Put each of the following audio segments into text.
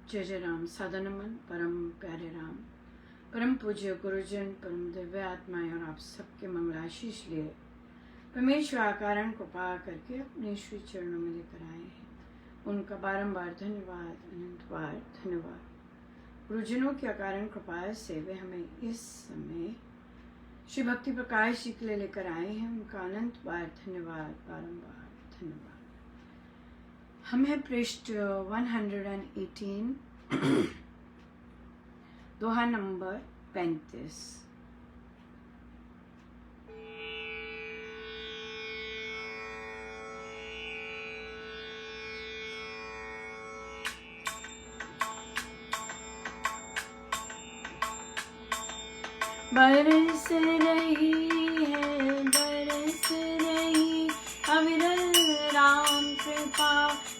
जय जय राम। साधनमन परम प्यारे राम, परम पूज्य गुरुजन, परम दिव्य आत्माएं और आप सबके मंगलाशीष लिए परमेश्वर आकारण को पा करके अपने श्री चरणों में लेकर आए हैं। उनका बारंबार धन्यवाद, अनंत बार धन्यवाद। गुरुजनों की अकारण कृपा से वे हमें इस समय श्री भक्ति प्रकाश जी के लिए लेकर आए हैं। उनका अनंत बार धन्यवाद, बारंबार धन्यवाद। हम हैं पृष्ठ 118, दोहा नंबर 35। बरस रही है, बरस रही अविरल राम कृपा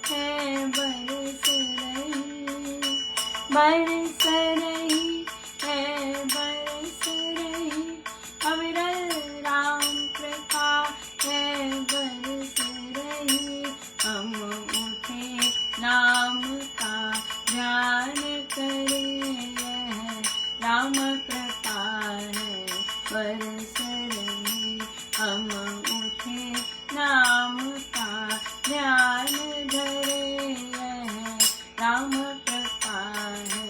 है, बरस रही, बरस रही है, बरस रही अविरल राम कृपा है, बरस रही। हम उठे नाम का ध्यान करें, राम कृपा है, बरस रही। हम उठे नाम का ध्यान धरे, राम कृपा है,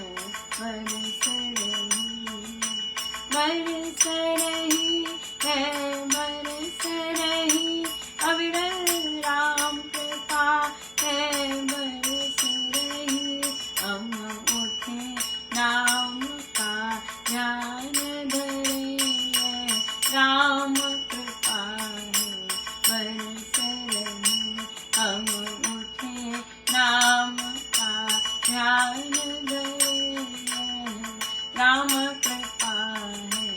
बरस रही, बरस रही है, बरस रही अविरल राम कृपा है, बरस रही। हम उठे नाम का ध्यान धरे, राम कृपा है, बरस रही। हम उठे नाम का ध्यान धरे, राम कृपा है,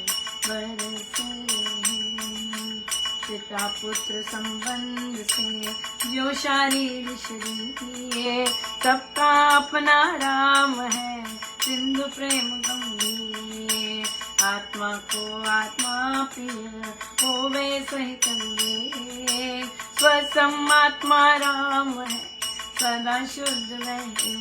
बरस रही। पिता पुत्र संबंध से जो शारीर शरीर है, सबका अपना राम है, सिंधु प्रेम गंभीर। आत्मा को आत्मा प्रिय होवे सहित विवेक, स्वसम आत्मा राम है, सदा शुद्ध रहे।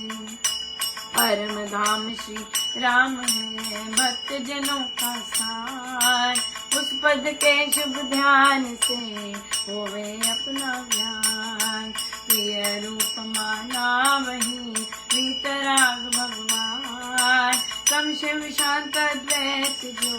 परम धाम श्री राम है, भक्त जनों का सार, उस पद के शुभ ध्यान से होवे अपना ज्ञान। प्रिय रूप माना वही वीतराग भगवान, सम शिव शांत द्वैत जो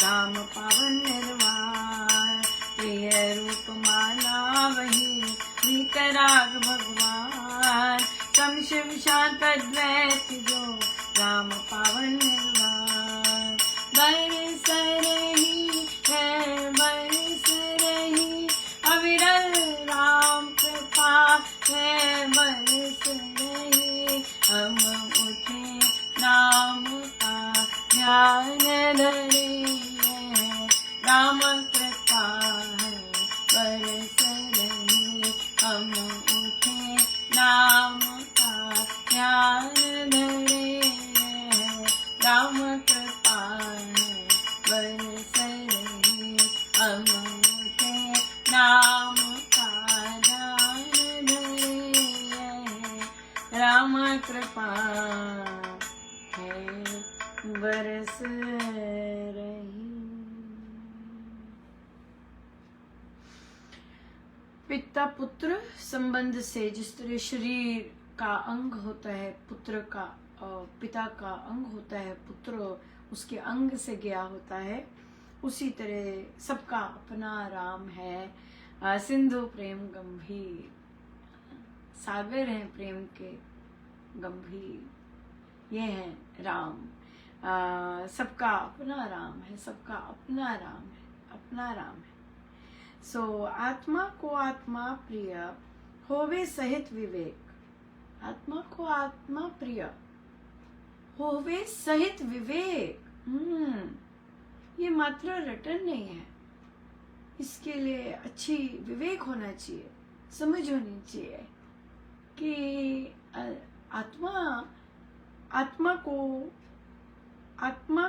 राम पावन निर्वाण। प्रिय रूप माना वही वीतराग भगवान, सम शिव शांत द्वैत जो राम पावन निर्वाण। बरस रही है, बरस रही अविरल राम कृपा है, बरस रही। हम उठे नाम का ध्यान धरे, राम कृपा है, बरस रही। हम उठे नाम का ध्यान धरे, राम कृपा है, बरस रही। हम उठे नाम का ध्यान धरे, राम कृपा है, बरस रही। पिता पुत्र संबंध से जिस तरह शरीर का अंग होता है, पुत्र का पिता का अंग होता है, पुत्र उसके अंग से गया होता है, उसी तरह सबका अपना राम है। सिंधु प्रेम गंभीर, सागर है प्रेम के गंभीर, ये है राम। सबका अपना राम है, सबका अपना राम है, अपना राम है। सो आत्मा को आत्मा प्रिय होवे सहित विवेक, आत्मा को आत्मा प्रिय होवे सहित विवेक। ये मात्र रटन नहीं है, इसके लिए अच्छी विवेक होना चाहिए, समझ होनी चाहिए कि आत्मा आत्मा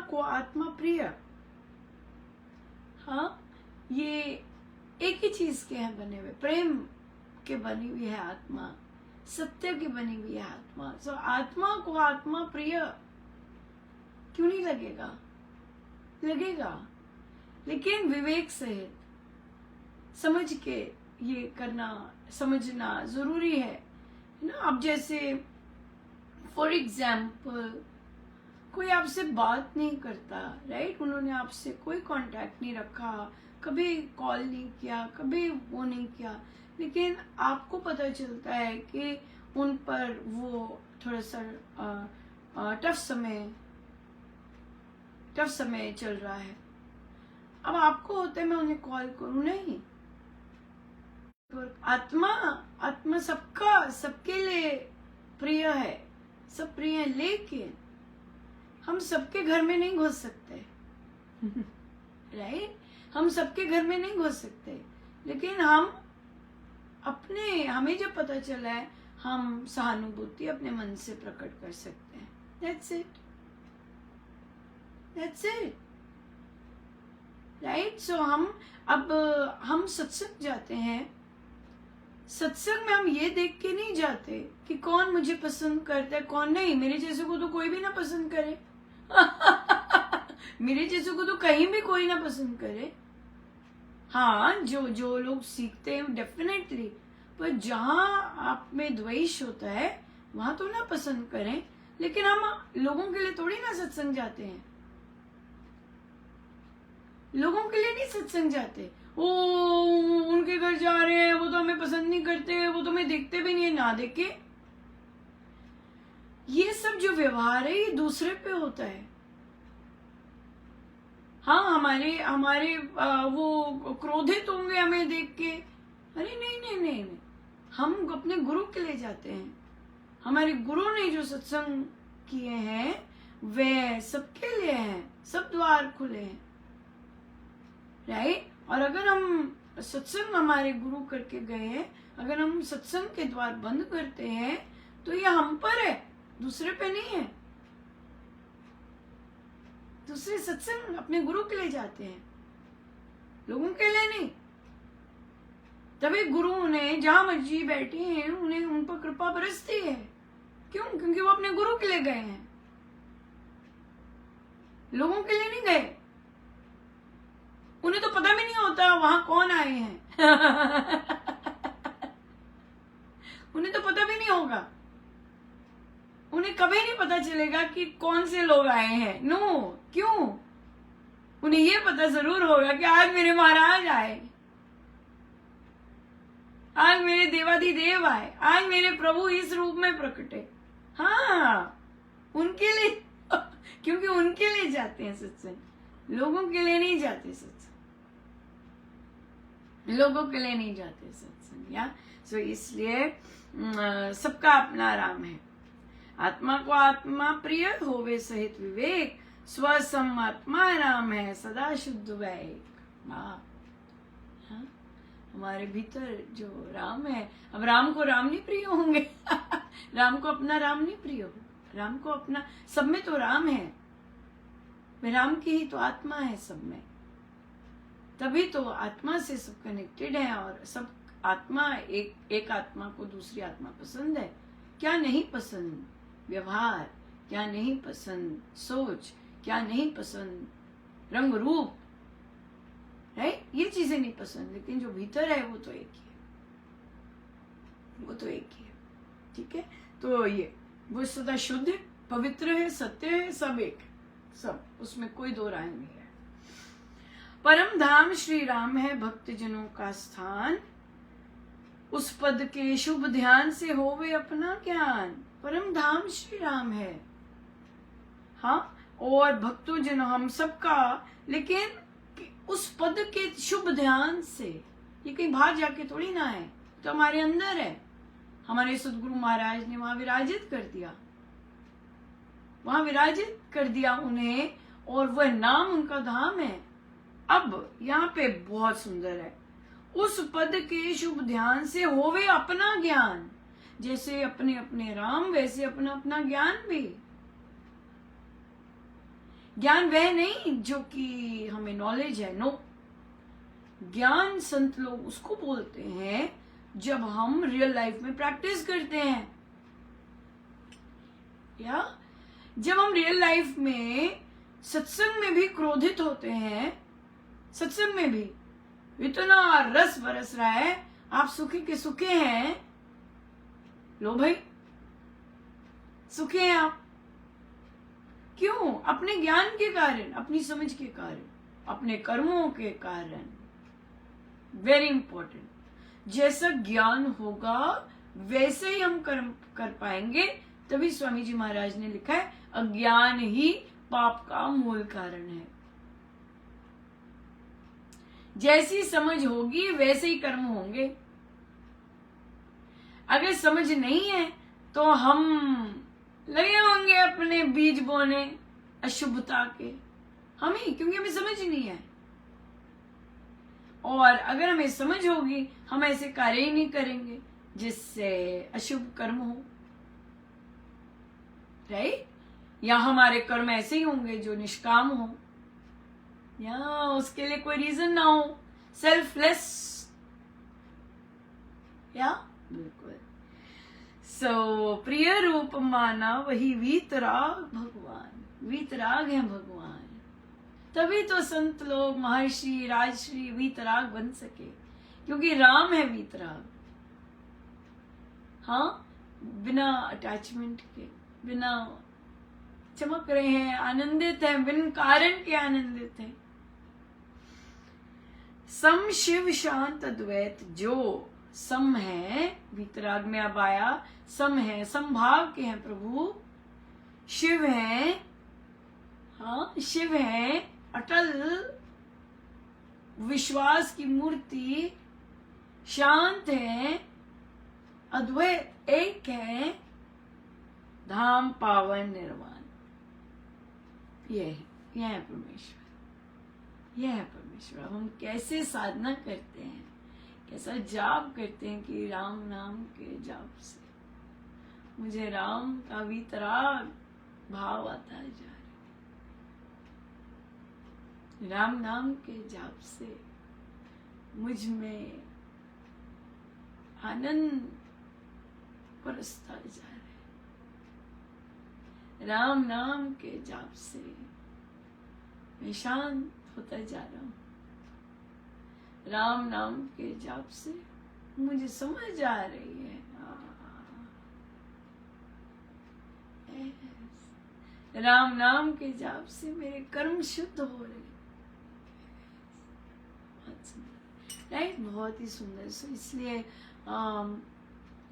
को आत्मा प्रिय, हाँ, ये एक ही चीज के हैं बने हुए, प्रेम के बनी हुई है आत्मा। सत्य की बनी हुई है आत्मा। सो आत्मा को आत्मा प्रिय क्यों नहीं लगेगा? लगेगा, लेकिन विवेक सहित समझ के ये करना, समझना जरूरी है ना। अब जैसे फॉर एग्जाम्पल कोई आपसे बात नहीं करता, राइट, उन्होंने आपसे कोई कांटेक्ट नहीं रखा, कभी कॉल नहीं किया, कभी वो नहीं किया, लेकिन आपको पता चलता है कि उन पर वो थोड़ा सा टफ समय चल रहा है। अब आपको होता है मैं उन्हें कॉल करूं, नहीं। आत्मा सबके लिए प्रिय है, सब प्रिय है, लेकिन हम सबके घर में नहीं घुस सकते राइट, हम सबके घर में नहीं घुस सकते, लेकिन हमें जब पता चला है हम सहानुभूति अपने मन से प्रकट कर सकते हैं। That's it, right. सो हम सत्संग जाते हैं, सत्संग में हम ये देख के नहीं जाते कि कौन मुझे पसंद करता है कौन नहीं। मेरे जैसे को तो कोई भी ना पसंद करे मेरे जैसे को तो कहीं भी कोई ना पसंद करे। हाँ, जो लोग सीखते हैं डेफिनेटली, पर जहां आप में द्वेष होता है वहां तो ना पसंद करें, लेकिन हम लोगों के लिए थोड़ी ना सत्संग जाते हैं, लोगों के लिए नहीं सत्संग जाते। ओ उनके घर जा रहे हैं, वो तो हमें पसंद नहीं करते, वो तो हमें देखते भी नहीं है, ना देखे। ये सब जो व्यवहार है ये दूसरे पे होता है। हाँ, हमारे वो क्रोधित होंगे हमें देख के, अरे नहीं, हम अपने गुरु के लिए जाते हैं। हमारे गुरु ने जो सत्संग किए हैं वे सबके लिए हैं, सब द्वार खुले हैं, राइट। और अगर हम सत्संग हमारे गुरु करके गए हैं, अगर हम सत्संग के द्वार बंद करते हैं तो ये हम पर है, दूसरे पे नहीं है। दूसरे सत्संग अपने गुरु के लिए जाते हैं, लोगों के लिए नहीं। तभी गुरु उन्हें जहां मर्जी बैठे हैं उन्हें उन पर कृपा बरसती है। क्यों? क्योंकि वो अपने गुरु के लिए गए हैं, लोगों के लिए नहीं गए। उन्हें तो पता भी नहीं होता वहां कौन आए हैं उन्हें तो पता भी नहीं होगा, उन्हें कभी नहीं पता चलेगा कि कौन से लोग आए हैं। नो, क्यों? उन्हें ये पता जरूर होगा कि आज मेरे महाराज आए, आज मेरे देवाधिदेव आए, आज मेरे प्रभु इस रूप में प्रकटे। हाँ, उनके लिए क्योंकि उनके लिए जाते हैं सत्संग, लोगों के लिए नहीं जाते सत्संग, लोगों के लिए नहीं जाते सत्संग। या सो इसलिए सबका अपना राम है। आत्मा को आत्मा प्रिय होवे सहित विवेक, स्वसम आत्मा राम है सदा शुद्ध वैक। हमारे भीतर जो राम है, अब राम को राम नहीं प्रिय होंगे राम को अपना राम नहीं प्रिय हो, राम को अपना, सब में तो राम है, राम की ही तो आत्मा है सब में, तभी तो आत्मा से सब कनेक्टेड है। और सब आत्मा एक आत्मा को दूसरी आत्मा पसंद है, क्या नहीं पसंद व्यवहार, क्या नहीं पसंद सोच, क्या नहीं पसंद रंग रूप, राइट, ये चीजें नहीं पसंद, लेकिन जो भीतर है वो तो एक ही है, वो तो एक ही है। ठीक है, तो ये वो सदा शुद्ध है, पवित्र है, सत्य है, सब एक है, सब, उसमें कोई दो राय नहीं है। परम धाम श्री राम है भक्त जनों का स्थान, उस पद के शुभ ध्यान से होवे अपना ज्ञान। परम धाम श्री राम है, हाँ, और भक्तों जनों हम सबका, लेकिन उस पद के शुभ ध्यान से, ये कहीं बाहर जाके थोड़ी ना है, तो हमारे अंदर है। हमारे सदगुरु महाराज ने वहां विराजित कर दिया, वहां विराजित कर दिया उन्हें, और वह नाम उनका धाम है। अब यहाँ पे बहुत सुंदर है, उस पद के शुभ ध्यान से होवे अपना ज्ञान। जैसे अपने अपने राम, वैसे अपना अपना ज्ञान भी। ज्ञान वह नहीं जो कि हमें नॉलेज है, नो, ज्ञान संत लोग उसको बोलते हैं जब हम रियल लाइफ में प्रैक्टिस करते हैं, या जब हम रियल लाइफ में सत्संग में भी क्रोधित होते हैं, सत्संग में भी इतना रस बरस रहा है, आप सुखी के सुखे हैं, लो भाई सुखे हैं आप, क्यों? अपने ज्ञान के कारण, अपनी समझ के कारण, अपने कर्मों के कारण। Very important. जैसा ज्ञान होगा वैसे ही हम कर्म कर पाएंगे। तभी स्वामी जी महाराज ने लिखा है, अज्ञान ही पाप का मूल कारण है। जैसी समझ होगी वैसे ही कर्म होंगे। अगर समझ नहीं है तो हम लगे होंगे अपने बीज बोने अशुभता के, हम ही, क्योंकि हमें समझ ही नहीं है। और अगर हमें समझ होगी हम ऐसे कार्य ही नहीं करेंगे जिससे अशुभ कर्म हो, राइट? या हमारे कर्म ऐसे ही होंगे जो निष्काम हो, या उसके लिए कोई रीजन ना हो, सेल्फलेस, या बिल्कुल। सो प्रिय रूप माना वही वीतराग भगवान, वीतराग है भगवान। तभी तो संत लोग, महर्षि, राजश्री वीतराग बन सके, क्योंकि राम है वीतराग। हाँ, बिना अटैचमेंट के, बिना चमक रहे हैं, आनंदित हैं, बिन कारण के आनंदित हैं। सम शिव शांत अद्वैत, जो सम है, वीतराग में अब आया, सम है, समभाव के हैं प्रभु, शिव है, हाँ शिव है, अटल विश्वास की मूर्ति, शांत है, अद्वैत एक है, धाम पावन निर्वाण। यह है परमेश्वर, यह है परमेश्वर। हम कैसे साधना करते हैं, कैसा जाप करते हैं कि राम नाम के जाप से मुझे राम का वीतराग भाव आता जा रहा है। राम नाम के जाप से मुझ में आनंद बरसता जा रहा है। राम नाम के जाप से मैं शांत होता जा रहा हूँ। राम नाम के जाप से मुझे समझ आ रही है, राम नाम के जाप से मेरे कर्म शुद्ध हो रहे हैं। बहुत सुंदर, राइट? बहुत ही सुंदर। सो इसलिए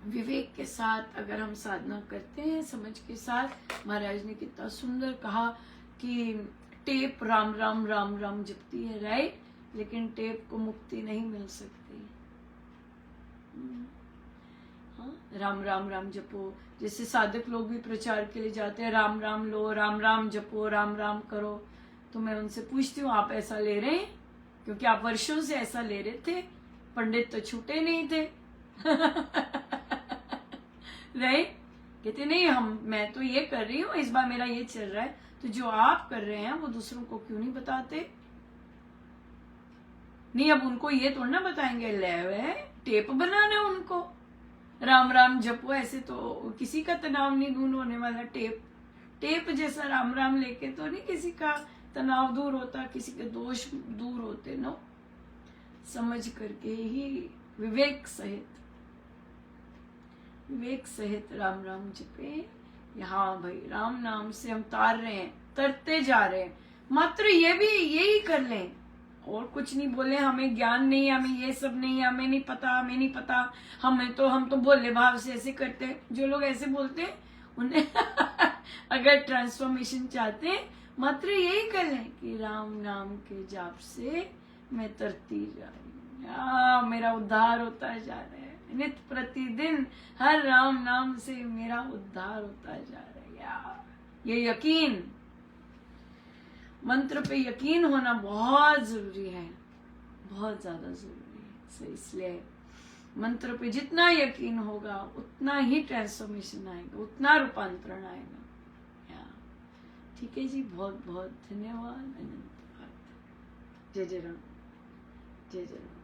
विवेक के साथ अगर हम साधना करते हैं, समझ के साथ, महाराज ने कितना सुंदर कहा कि टेप राम राम राम राम जपती है, राइट? लेकिन टेप को मुक्ति नहीं मिल सकती। हाँ, राम राम राम जपो। जैसे साधक लोग भी प्रचार के लिए जाते हैं, राम राम लो, राम राम जपो, राम राम करो। तो मैं उनसे पूछती हूँ, आप ऐसा ले रहे हैं? क्योंकि आप वर्षों से ऐसा ले रहे थे, पंडित तो छूटे नहीं थे। राइट? कहते नहीं, मैं तो ये कर रही हूँ, इस बार मेरा ये चल रहा है। तो जो आप कर रहे हैं वो दूसरों को क्यों नहीं बताते? नहीं, अब उनको ये थोड़ा ना बताएंगे, ले टेप बनाने उनको, राम राम जपो। ऐसे तो किसी का तनाव नहीं दूर होने वाला। टेप जैसा राम राम लेके तो नहीं किसी का तनाव दूर होता, किसी के दोष दूर होते। नो, समझ करके ही विवेक सहित राम राम जपे। हाँ भाई, राम नाम से हम तार रहे हैं, तरते जा रहे हैं। मात्र यही कर लें, और कुछ नहीं बोले। हमें ज्ञान नहीं, हमें ये सब नहीं, हमें नहीं पता, हम तो बोले भाव से ऐसे करते हैं। जो लोग ऐसे बोलते हैं उन्हें अगर ट्रांसफॉर्मेशन चाहते हैं, मात्र यही कर लें कि राम नाम के जाप से मैं तरती जा रही हूँ, मेरा उद्धार होता जा रहा है। नित प्रतिदिन हर राम नाम से मेरा उद्धार होता जा रहा है। ये यकीन, मंत्र पे यकीन होना बहुत जरूरी है, बहुत ज्यादा जरूरी है। सो इसलिए मंत्र पे जितना यकीन होगा उतना ही ट्रांसफॉर्मेशन आएगा, उतना रूपांतरण आएगा। ठीक है जी, बहुत बहुत धन्यवाद। अनंत जय जय राम, जय जय राम।